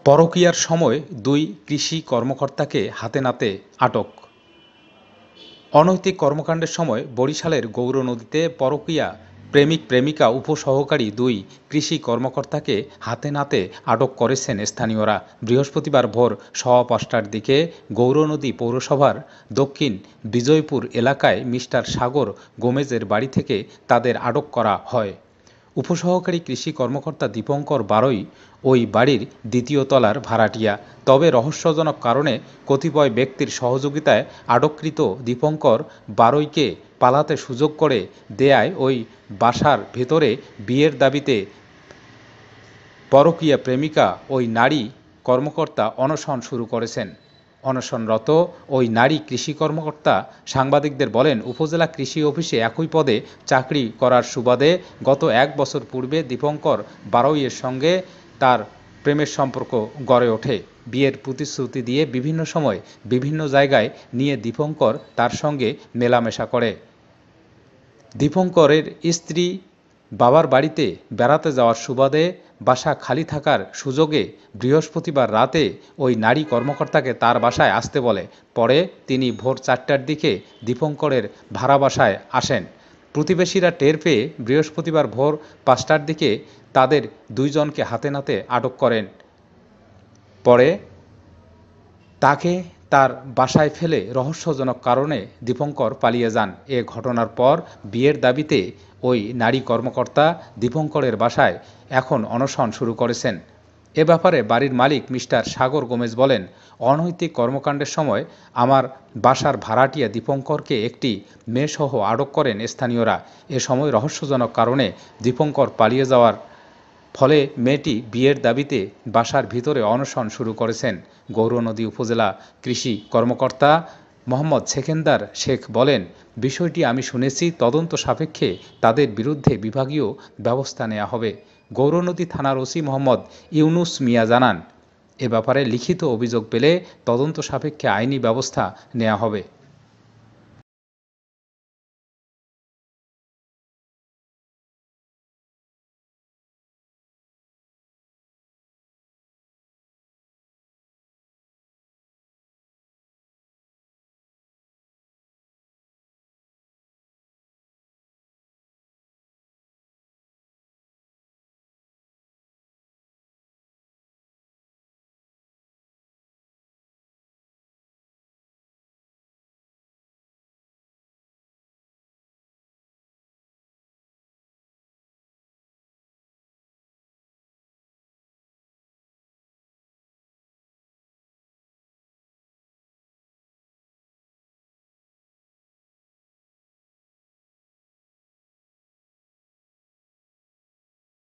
পরকীয়ার সময় দুই কৃষি কর্মকর্তাকে হাতে নাতে আটক। অনৈতিক কর্মকাণ্ডের সময় বরিশালের গৌরনদীতে পরকীয়া প্রেমিক প্রেমিকা উপসহকারী দুই কৃষি কর্মকর্তাকে হাতে নাতে আটক করেছেন স্থানীয়রা। বৃহস্পতিবার ভোর ৫:১৫টার দিকে গৌরনদী পৌরসভার দক্ষিণ বিজয়পুর এলাকায় মিস্টার সাগর গোমেজের বাড়ি থেকে তাদের আটক করা হয়। উপসহকারী কৃষি কর্মকর্তা দীপঙ্কর বারৈ ওই বাড়ির দ্বিতীয় তলার ভাড়াটিয়া। তবে রহস্যজনক কারণে কতিপয় ব্যক্তির সহযোগিতায় আটককৃত দীপঙ্কর বারৈকে পালাতে সুযোগ করে দেয়ায় ওই বাসার ভেতরে বিয়ের দাবিতে পরকীয়া প্রেমিকা ওই নারী কর্মকর্তা অনশন শুরু করেছেন। অনশনরত ওই নারী কৃষি কর্মকর্তা সাংবাদিকদের বলেন, উপজেলা কৃষি অফিসে একই পদে চাকরি করার সুবাদে গত ১ বছর পূর্বে দীপঙ্কর বারৈয়ের সঙ্গে তার প্রেমের সম্পর্ক গড়ে ওঠে। বিয়ের প্রতিশ্রুতি দিয়ে বিভিন্ন সময় বিভিন্ন জায়গায় নিয়ে দীপঙ্কর তার সঙ্গে মেলামেশা করে। দীপঙ্করের স্ত্রী বাবার বাড়িতে বেড়াতে যাওয়ার সুবাদে বাসা খালি থাকার সুযোগে বৃহস্পতিবার রাতে ওই নারী কর্মকর্তাকে তার বাসায় আসতে বলে। পরে তিনি ভোর ৪টার দিকে দীপঙ্করের ভাড়া বাসায় আসেন। প্রতিবেশীরা টের পেয়ে বৃহস্পতিবার ভোর ৫টার দিকে তাদের দুইজনকে হাতে নাতে আটক করেন। পরে তাকে তার বাসায় ফেলে রহস্যজনক কারণে দীপঙ্কর পালিয়ে যান। এ ঘটনার পর বিয়ের দাবিতে ওই নারী কর্মকর্তা দীপঙ্করের বাসায় এখন অনশন শুরু করেছেন। এ ব্যাপারে বাড়ির মালিক মিস্টার সাগর গোমেজ বলেন, অনৈতিক কর্মকাণ্ডের সময় আমার বাসার ভাড়াটিয়া দীপঙ্করকে একটি মেয়েসহ আটক করেন স্থানীয়রা। এ সময় রহস্যজনক কারণে দীপঙ্কর পালিয়ে যাওয়ার ফলে মেয়েটি বিয়ের দাবিতে বাসার ভিতরে অনশন শুরু করেছেন। গৌরনদী উপজেলা কৃষি কর্মকর্তা মোহাম্মদ সেকেন্দার শেখ বলেন, বিষয়টি আমি শুনেছি, তদন্ত সাপেক্ষে তাদের বিরুদ্ধে বিভাগীয় ব্যবস্থা নেওয়া হবে। গৌরনদী থানার ওসি মোহাম্মদ ইউনুস মিয়া জানান, এ ব্যাপারে লিখিত অভিযোগ পেলে তদন্ত সাপেক্ষে আইনি ব্যবস্থা নেওয়া হবে।